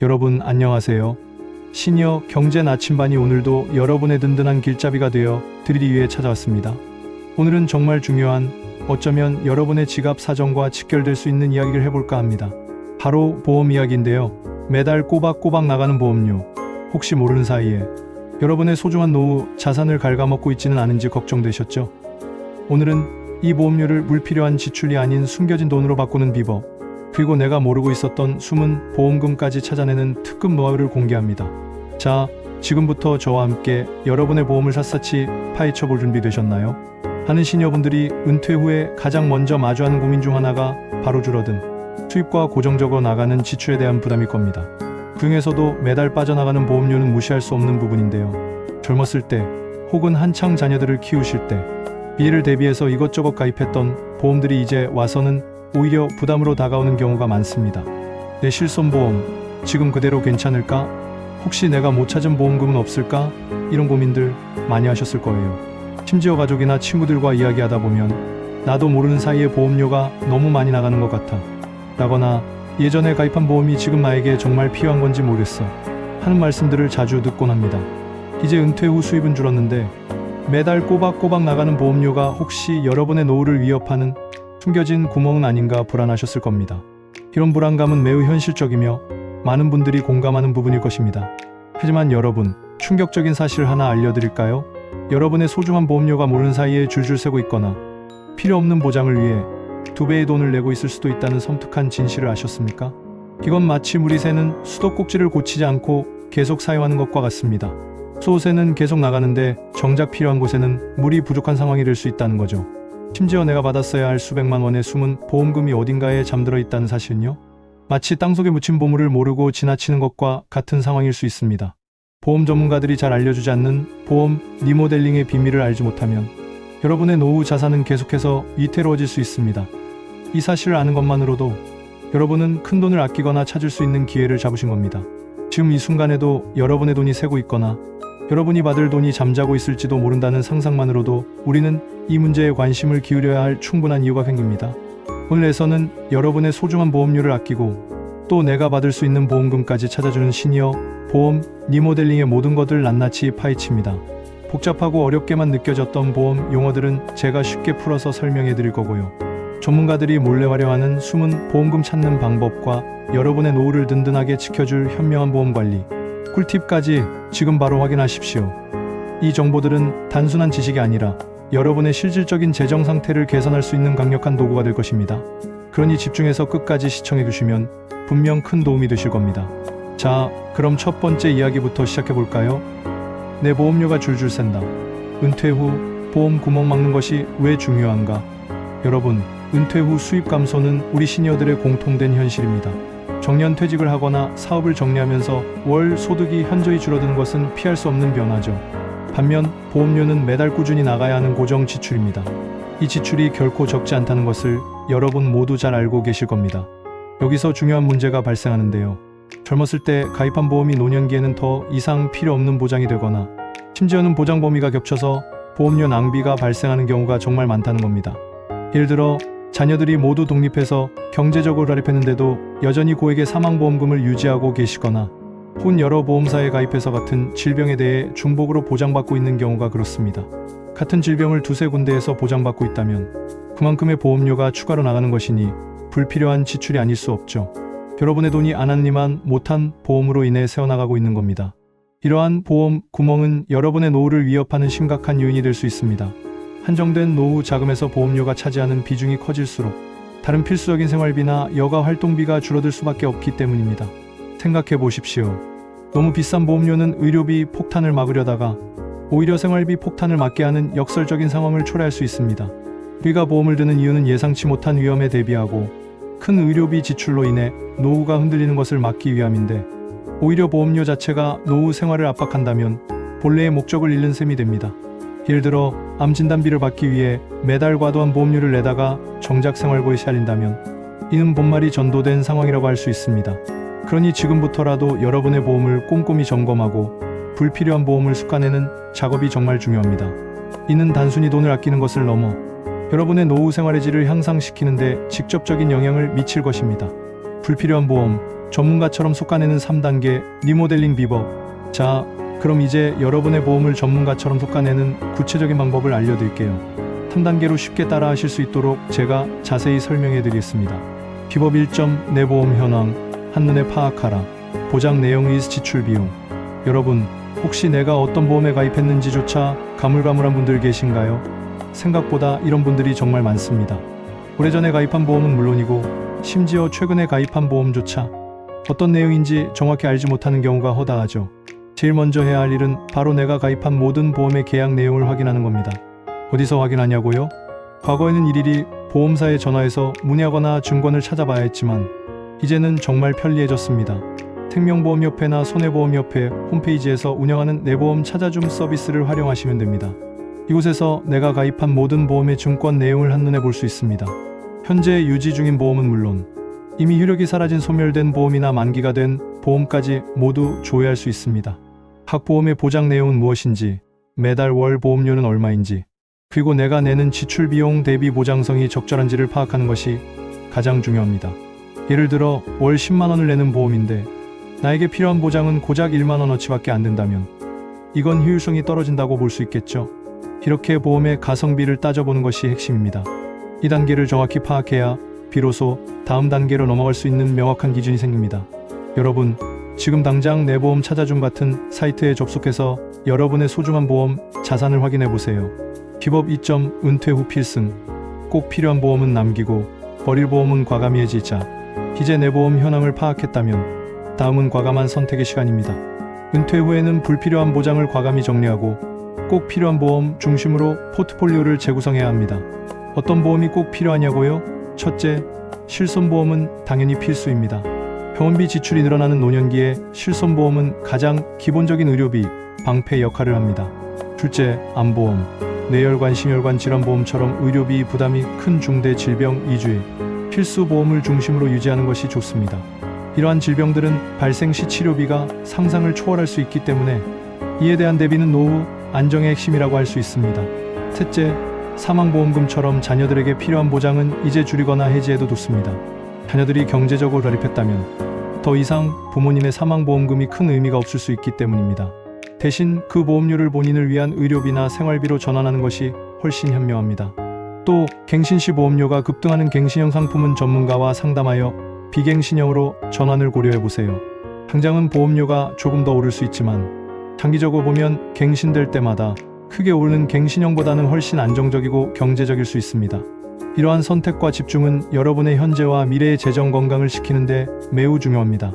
여러분 안녕하세요. 시니어 경제 나침반이 오늘도 여러분의 든든한 길잡이가 되어 드리기 위해 찾아왔습니다. 오늘은 정말 중요한, 어쩌면 여러분의 지갑 사정과 직결될 수 있는 이야기를 해볼까 합니다. 바로 보험 이야기인데요. 매달 꼬박꼬박 나가는 보험료, 혹시 모르는 사이에 여러분의 소중한 노후 자산을 갉아먹고 있지는 않은지 걱정되셨죠? 오늘은 이 보험료를 불필요한 지출이 아닌 숨겨진 돈으로 바꾸는 비법, 그리고 내가 모르고 있었던 숨은 보험금까지 찾아내는 특급 노하우를 공개합니다. 자, 지금부터 저와 함께 여러분의 보험을 샅샅이 파헤쳐볼 준비 되셨나요? 많은 시니어분들이 은퇴 후에 가장 먼저 마주하는 고민 중 하나가 바로 줄어든 수입과 고정적으로 나가는 지출에 대한 부담일 겁니다. 그 중에서도 매달 빠져나가는 보험료는 무시할 수 없는 부분인데요. 젊었을 때 혹은 한창 자녀들을 키우실 때 미래를 대비해서 이것저것 가입했던 보험들이 이제 와서는 오히려 부담으로 다가오는 경우가 많습니다. 내 실손보험 지금 그대로 괜찮을까? 혹시 내가 못 찾은 보험금은 없을까? 이런 고민들 많이 하셨을 거예요. 심지어 가족이나 친구들과 이야기하다 보면 나도 모르는 사이에 보험료가 너무 많이 나가는 것 같아 라거나 예전에 가입한 보험이 지금 나에게 정말 필요한 건지 모르겠어 하는 말씀들을 자주 듣곤 합니다. 이제 은퇴 후 수입은 줄었는데 매달 꼬박꼬박 나가는 보험료가 혹시 여러분의 노후를 위협하는 숨겨진 구멍은 아닌가 불안하셨을 겁니다. 이런 불안감은 매우 현실적이며 많은 분들이 공감하는 부분일 것입니다. 하지만 여러분, 충격적인 사실 하나 알려드릴까요? 여러분의 소중한 보험료가 모르는 사이에 줄줄 새고 있거나 필요 없는 보장을 위해 2배의 돈을 내고 있을 수도 있다는 섬뜩한 진실을 아셨습니까? 이건 마치 물이 새는 수도꼭지를 고치지 않고 계속 사용하는 것과 같습니다. 수호세는 계속 나가는데 정작 필요한 곳에는 물이 부족한 상황이 될 수 있다는 거죠. 심지어 내가 받았어야 할 수백만 원의 숨은 보험금이 어딘가에 잠들어 있다는 사실은요? 마치 땅속에 묻힌 보물을 모르고 지나치는 것과 같은 상황일 수 있습니다. 보험 전문가들이 잘 알려주지 않는 보험 리모델링의 비밀을 알지 못하면 여러분의 노후 자산은 계속해서 위태로워질 수 있습니다. 이 사실을 아는 것만으로도 여러분은 큰 돈을 아끼거나 찾을 수 있는 기회를 잡으신 겁니다. 지금 이 순간에도 여러분의 돈이 새고 있거나 여러분이 받을 돈이 잠자고 있을지도 모른다는 상상만으로도 우리는 이 문제에 관심을 기울여야 할 충분한 이유가 생깁니다. 오늘에서는 여러분의 소중한 보험료를 아끼고 또 내가 받을 수 있는 보험금까지 찾아주는 시니어 보험 리모델링의 모든 것을 낱낱이 파헤칩니다. 복잡하고 어렵게만 느껴졌던 보험 용어들은 제가 쉽게 풀어서 설명해 드릴 거고요. 전문가들이 몰래 활용하는 숨은 보험금 찾는 방법과 여러분의 노후를 든든하게 지켜줄 현명한 보험 관리 꿀팁까지 지금 바로 확인하십시오. 이 정보들은 단순한 지식이 아니라 여러분의 실질적인 재정 상태를 개선할 수 있는 강력한 도구가 될 것입니다. 그러니 집중해서 끝까지 시청해 주시면 분명 큰 도움이 되실 겁니다. 자, 그럼 첫 번째 이야기부터 시작해 볼까요? 내 보험료가 줄줄 샌다. 은퇴 후 보험 구멍 막는 것이 왜 중요한가? 여러분, 은퇴 후 수입 감소는 우리 시니어들의 공통된 현실입니다. 정년 퇴직을 하거나 사업을 정리하면서 월 소득이 현저히 줄어드는 것은 피할 수 없는 변화죠. 반면 보험료는 매달 꾸준히 나가야 하는 고정 지출입니다. 이 지출이 결코 적지 않다는 것을 여러분 모두 잘 알고 계실 겁니다. 여기서 중요한 문제가 발생하는데요. 젊었을 때 가입한 보험이 노년기에는 더 이상 필요 없는 보장이 되거나 심지어는 보장 범위가 겹쳐서 보험료 낭비가 발생하는 경우가 정말 많다는 겁니다. 예를 들어 자녀들이 모두 독립해서 경제적으로 자립했는데도 여전히 고액의 사망보험금을 유지하고 계시거나 혹은 여러 보험사에 가입해서 같은 질병에 대해 중복으로 보장받고 있는 경우가 그렇습니다. 같은 질병을 두세 군데에서 보장받고 있다면 그만큼의 보험료가 추가로 나가는 것이니 불필요한 지출이 아닐 수 없죠. 여러분의 돈이 안 한니만 못한 보험으로 인해 새어나가고 있는 겁니다. 이러한 보험 구멍은 여러분의 노후를 위협하는 심각한 요인이 될 수 있습니다. 한정된 노후 자금에서 보험료가 차지하는 비중이 커질수록 다른 필수적인 생활비나 여가 활동비가 줄어들 수밖에 없기 때문입니다. 생각해 보십시오. 너무 비싼 보험료는 의료비 폭탄을 막으려다가 오히려 생활비 폭탄을 막게 하는 역설적인 상황을 초래할 수 있습니다. 우리가 보험을 드는 이유는 예상치 못한 위험에 대비하고 큰 의료비 지출로 인해 노후가 흔들리는 것을 막기 위함인데 오히려 보험료 자체가 노후 생활을 압박한다면 본래의 목적을 잃는 셈이 됩니다. 예를 들어 암 진단비를 받기 위해 매달 과도한 보험료를 내다가 정작 생활고에 시달린다면 이는 본말이 전도된 상황이라고 할 수 있습니다. 그러니 지금부터라도 여러분의 보험을 꼼꼼히 점검하고 불필요한 보험을 솎아내는 작업이 정말 중요합니다. 이는 단순히 돈을 아끼는 것을 넘어 여러분의 노후 생활의 질을 향상시키는 데 직접적인 영향을 미칠 것입니다. 불필요한 보험, 전문가처럼 속아내는 3단계 리모델링 비법. 자, 그럼 이제 여러분의 보험을 전문가처럼 속아내는 구체적인 방법을 알려드릴게요. 3단계로 쉽게 따라하실 수 있도록 제가 자세히 설명해 드리겠습니다. 비법 1점, 내 보험 현황 한눈에 파악하라. 보장 내용 is 지출 비용. 여러분, 혹시 내가 어떤 보험에 가입했는지조차 가물가물한 분들 계신가요? 생각보다 이런 분들이 정말 많습니다. 오래전에 가입한 보험은 물론이고 심지어 최근에 가입한 보험조차 어떤 내용인지 정확히 알지 못하는 경우가 허다하죠. 제일 먼저 해야 할 일은 바로 내가 가입한 모든 보험의 계약 내용을 확인하는 겁니다. 어디서 확인하냐고요? 과거에는 일일이 보험사에 전화해서 문의하거나 증권을 찾아봐야 했지만 이제는 정말 편리해졌습니다. 생명보험협회나 손해보험협회 홈페이지에서 운영하는 내보험 찾아줌 서비스를 활용하시면 됩니다. 이곳에서 내가 가입한 모든 보험의 증권 내용을 한눈에 볼 수 있습니다. 현재 유지 중인 보험은 물론 이미 효력이 사라진 소멸된 보험이나 만기가 된 보험까지 모두 조회할 수 있습니다. 각 보험의 보장 내용은 무엇인지, 매달 월 보험료는 얼마인지, 그리고 내가 내는 지출 비용 대비 보장성이 적절한지를 파악하는 것이 가장 중요합니다. 예를 들어 월 10만 원을 내는 보험인데 나에게 필요한 보장은 고작 1만 원어치밖에 안 된다면 이건 효율성이 떨어진다고 볼 수 있겠죠. 이렇게 보험의 가성비를 따져보는 것이 핵심입니다. 이 단계를 정확히 파악해야 비로소 다음 단계로 넘어갈 수 있는 명확한 기준이 생깁니다. 여러분, 지금 당장 내 보험 찾아줌 같은 사이트에 접속해서 여러분의 소중한 보험 자산을 확인해 보세요. 비법 2점, 은퇴 후 필승. 꼭 필요한 보험은 남기고 버릴 보험은 과감히 해지자. 이제 내 보험 현황을 파악했다면 다음은 과감한 선택의 시간입니다. 은퇴 후에는 불필요한 보장을 과감히 정리하고 꼭 필요한 보험 중심으로 포트폴리오를 재구성해야 합니다. 어떤 보험이 꼭 필요하냐고요? 첫째, 실손보험은 당연히 필수입니다. 병원비 지출이 늘어나는 노년기에 실손보험은 가장 기본적인 의료비, 방패 역할을 합니다. 둘째, 암보험. 뇌혈관, 심혈관 질환보험처럼 의료비 부담이 큰 중대 질병 이주에 필수 보험을 중심으로 유지하는 것이 좋습니다. 이러한 질병들은 발생 시 치료비가 상상을 초월할 수 있기 때문에 이에 대한 대비는 노후 안정의 핵심이라고 할 수 있습니다. 셋째, 사망보험금처럼 자녀들에게 필요한 보장은 이제 줄이거나 해지해도 좋습니다. 자녀들이 경제적으로 결핍했다면 더 이상 부모님의 사망보험금이 큰 의미가 없을 수 있기 때문입니다. 대신 그 보험료를 본인을 위한 의료비나 생활비로 전환하는 것이 훨씬 현명합니다. 또 갱신시 보험료가 급등하는 갱신형 상품은 전문가와 상담하여 비갱신형으로 전환을 고려해보세요. 당장은 보험료가 조금 더 오를 수 있지만 장기적으로 보면 갱신될 때마다 크게 오르는 갱신형보다는 훨씬 안정적이고 경제적일 수 있습니다. 이러한 선택과 집중은 여러분의 현재와 미래의 재정 건강을 지키는데 매우 중요합니다.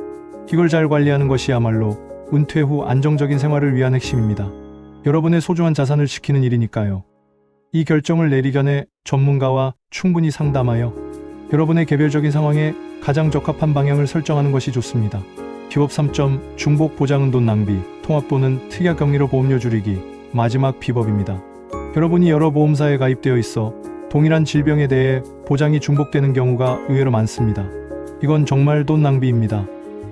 이걸 잘 관리하는 것이야말로 은퇴 후 안정적인 생활을 위한 핵심입니다. 여러분의 소중한 자산을 지키는 일이니까요. 이 결정을 내리기 전에 전문가와 충분히 상담하여 여러분의 개별적인 상황에 가장 적합한 방향을 설정하는 것이 좋습니다. 비법 3점, 중복 보장은 돈 낭비, 통합 또는 특약 경리로 보험료 줄이기. 마지막 비법입니다. 여러분이 여러 보험사에 가입되어 있어 동일한 질병에 대해 보장이 중복되는 경우가 의외로 많습니다. 이건 정말 돈 낭비입니다.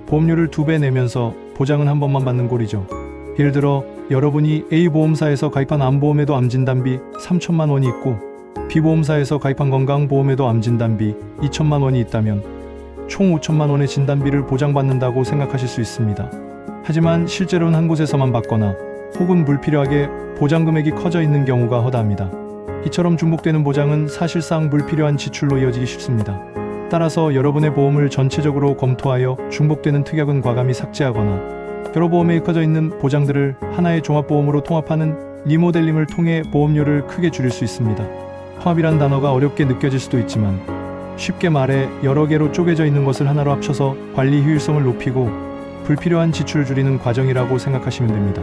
보험료를 2배 내면서 보장은 한 번만 받는 꼴이죠. 예를 들어 여러분이 A 보험사에서 가입한 암보험에도 암진단비 3천만 원이 있고 B 보험사에서 가입한 건강보험에도 암진단비 2천만 원이 있다면 총 5천만 원의 진단비를 보장받는다고 생각하실 수 있습니다. 하지만 실제로는 한 곳에서만 받거나 혹은 불필요하게 보장 금액이 커져 있는 경우가 허다합니다. 이처럼 중복되는 보장은 사실상 불필요한 지출로 이어지기 쉽습니다. 따라서 여러분의 보험을 전체적으로 검토하여 중복되는 특약은 과감히 삭제하거나 여러 보험에 흩어져 있는 보장들을 하나의 종합보험으로 통합하는 리모델링을 통해 보험료를 크게 줄일 수 있습니다. 통합이란 단어가 어렵게 느껴질 수도 있지만 쉽게 말해 여러 개로 쪼개져 있는 것을 하나로 합쳐서 관리 효율성을 높이고 불필요한 지출을 줄이는 과정이라고 생각하시면 됩니다.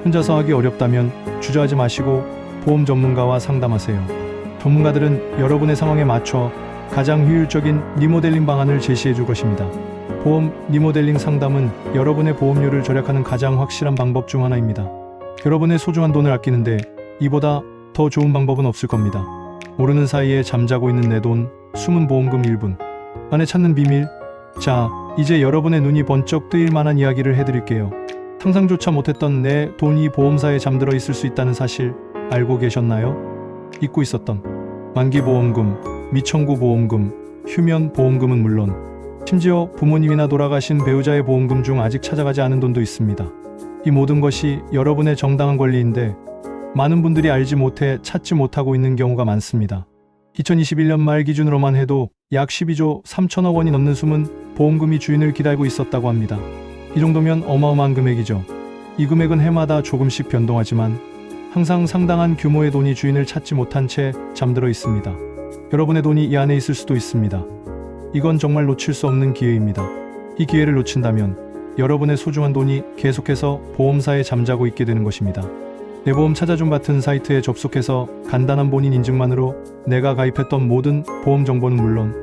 혼자서 하기 어렵다면 주저하지 마시고 보험 전문가와 상담하세요. 전문가들은 여러분의 상황에 맞춰 가장 효율적인 리모델링 방안을 제시해 줄 것입니다. 보험 리모델링 상담은 여러분의 보험료를 절약하는 가장 확실한 방법 중 하나입니다. 여러분의 소중한 돈을 아끼는데 이보다 더 좋은 방법은 없을 겁니다. 모르는 사이에 잠자고 있는 내 돈, 숨은 보험금 1분 안에 찾는 비밀. 자, 이제 여러분의 눈이 번쩍 뜨일 만한 이야기를 해드릴게요. 상상조차 못했던 내 돈이 보험사에 잠들어 있을 수 있다는 사실 알고 계셨나요? 잊고 있었던 만기 보험금, 미청구 보험금, 휴면 보험금은 물론 심지어 부모님이나 돌아가신 배우자의 보험금 중 아직 찾아가지 않은 돈도 있습니다. 이 모든 것이 여러분의 정당한 권리인데 많은 분들이 알지 못해 찾지 못하고 있는 경우가 많습니다. 2021년 말 기준으로만 해도 약 12조 3천억 원이 넘는 숨은 보험금이 주인을 기다리고 있었다고 합니다. 이 정도면 어마어마한 금액이죠. 이 금액은 해마다 조금씩 변동하지만 항상 상당한 규모의 돈이 주인을 찾지 못한 채 잠들어 있습니다. 여러분의 돈이 이 안에 있을 수도 있습니다. 이건 정말 놓칠 수 없는 기회입니다. 이 기회를 놓친다면 여러분의 소중한 돈이 계속해서 보험사에 잠자고 있게 되는 것입니다. 내 보험 찾아줌 같은 사이트에 접속해서 간단한 본인 인증만으로 내가 가입했던 모든 보험 정보는 물론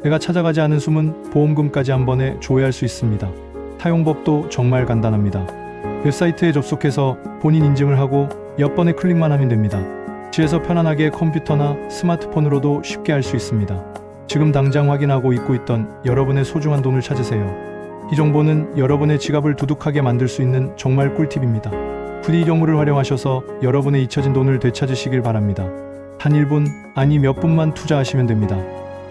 내가 찾아가지 않은 숨은 보험금까지 한 번에 조회할 수 있습니다. 사용법도 정말 간단합니다. 웹사이트에 접속해서 본인 인증을 하고 몇 번의 클릭만 하면 됩니다. 집에서 편안하게 컴퓨터나 스마트폰으로도 쉽게 할 수 있습니다. 지금 당장 확인하고 잊고 있던 여러분의 소중한 돈을 찾으세요. 이 정보는 여러분의 지갑을 두둑하게 만들 수 있는 정말 꿀팁입니다. 부디 이 정보를 활용하셔서 여러분의 잊혀진 돈을 되찾으시길 바랍니다. 단 1분, 아니 몇 분만 투자하시면 됩니다.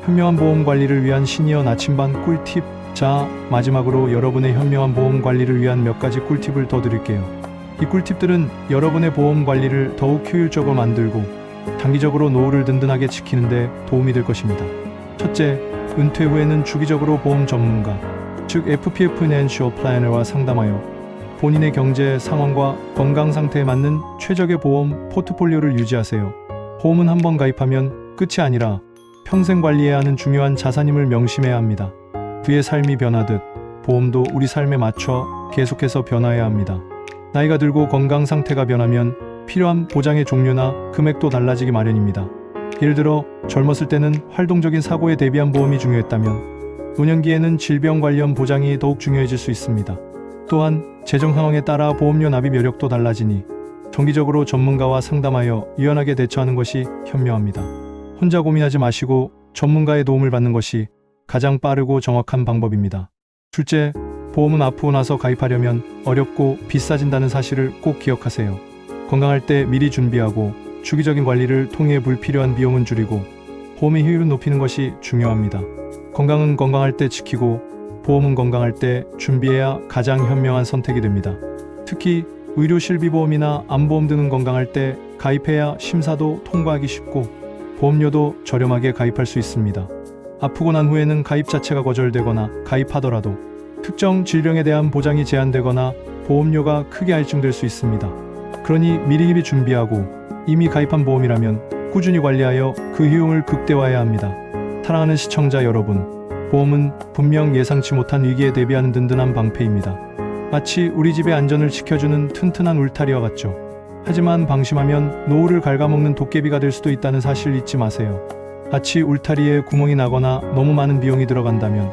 현명한 보험 관리를 위한 시니어 나침반 꿀팁. 자, 마지막으로 여러분의 현명한 보험 관리를 위한 몇 가지 꿀팁을 더 드릴게요. 이 꿀팁들은 여러분의 보험 관리를 더욱 효율적으로 만들고 장기적으로 노후를 든든하게 지키는 데 도움이 될 것입니다. 첫째, 은퇴 후에는 주기적으로 보험 전문가, 즉 FPF Financial Planner와 상담하여 본인의 경제 상황과 건강 상태에 맞는 최적의 보험 포트폴리오를 유지하세요. 보험은 한 번 가입하면 끝이 아니라 평생 관리해야 하는 중요한 자산임을 명심해야 합니다. 그의 삶이 변하듯 보험도 우리 삶에 맞춰 계속해서 변화해야 합니다. 나이가 들고 건강 상태가 변하면 필요한 보장의 종류나 금액도 달라지기 마련입니다. 예를 들어 젊었을 때는 활동적인 사고에 대비한 보험이 중요했다면 노년기에는 질병 관련 보장이 더욱 중요해질 수 있습니다. 또한 재정 상황에 따라 보험료 납입 여력도 달라지니 정기적으로 전문가와 상담하여 유연하게 대처하는 것이 현명합니다. 혼자 고민하지 마시고 전문가의 도움을 받는 것이 가장 빠르고 정확한 방법입니다. 둘째, 보험은 아프고 나서 가입하려면 어렵고 비싸진다는 사실을 꼭 기억하세요. 건강할 때 미리 준비하고 주기적인 관리를 통해 불필요한 비용은 줄이고 보험의 효율을 높이는 것이 중요합니다. 건강은 건강할 때 지키고 보험은 건강할 때 준비해야 가장 현명한 선택이 됩니다. 특히 의료 실비보험이나 암보험 등은 건강할 때 가입해야 심사도 통과하기 쉽고 보험료도 저렴하게 가입할 수 있습니다. 아프고 난 후에는 가입 자체가 거절되거나 가입하더라도 특정 질병에 대한 보장이 제한되거나 보험료가 크게 할증될 수 있습니다. 그러니 미리미리 준비하고 이미 가입한 보험이라면 꾸준히 관리하여 그 효용을 극대화해야 합니다. 사랑하는 시청자 여러분, 보험은 분명 예상치 못한 위기에 대비하는 든든한 방패입니다. 마치 우리 집의 안전을 지켜주는 튼튼한 울타리와 같죠. 하지만 방심하면 노후를 갉아먹는 도깨비가 될 수도 있다는 사실 잊지 마세요. 마치 울타리에 구멍이 나거나 너무 많은 비용이 들어간다면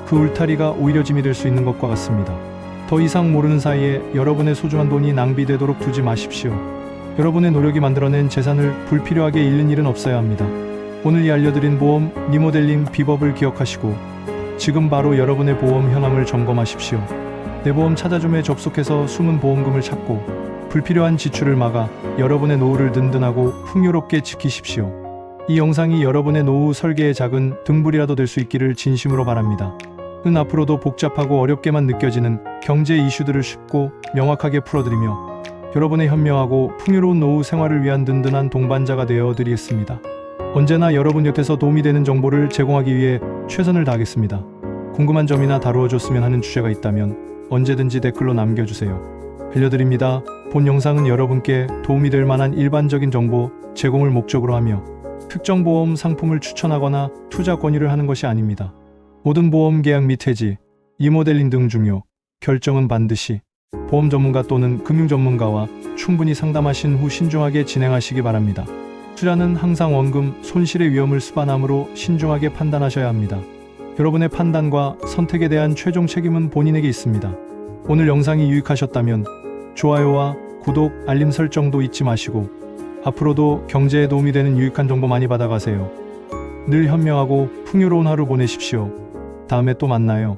그 울타리가 오히려 짐이 될 수 있는 것과 같습니다. 더 이상 모르는 사이에 여러분의 소중한 돈이 낭비되도록 두지 마십시오. 여러분의 노력이 만들어낸 재산을 불필요하게 잃는 일은 없어야 합니다. 오늘 이 알려드린 보험 리모델링 비법을 기억하시고 지금 바로 여러분의 보험 현황을 점검하십시오. 내 보험 찾아줌에 접속해서 숨은 보험금을 찾고 불필요한 지출을 막아 여러분의 노후를 든든하고 풍요롭게 지키십시오. 이 영상이 여러분의 노후 설계의 작은 등불이라도 될 수 있기를 진심으로 바랍니다. 앞으로도 복잡하고 어렵게만 느껴지는 경제 이슈들을 쉽고 명확하게 풀어드리며 여러분의 현명하고 풍요로운 노후 생활을 위한 든든한 동반자가 되어 드리겠습니다. 언제나 여러분 곁에서 도움이 되는 정보를 제공하기 위해 최선을 다하겠습니다. 궁금한 점이나 다루어줬으면 하는 주제가 있다면 언제든지 댓글로 남겨주세요. 알려드립니다. 본 영상은 여러분께 도움이 될 만한 일반적인 정보 제공을 목적으로 하며 특정 보험 상품을 추천하거나 투자 권유를 하는 것이 아닙니다. 모든 보험 계약 및 해지, 리모델링 등 중요 결정은 반드시 보험 전문가 또는 금융 전문가와 충분히 상담하신 후 신중하게 진행하시기 바랍니다. 투자는 항상 원금 손실의 위험을 수반하므로 신중하게 판단하셔야 합니다. 여러분의 판단과 선택에 대한 최종 책임은 본인에게 있습니다. 오늘 영상이 유익하셨다면 좋아요와 구독, 알림 설정도 잊지 마시고 앞으로도 경제에 도움이 되는 유익한 정보 많이 받아가세요. 늘 현명하고 풍요로운 하루 보내십시오. 다음에 또 만나요.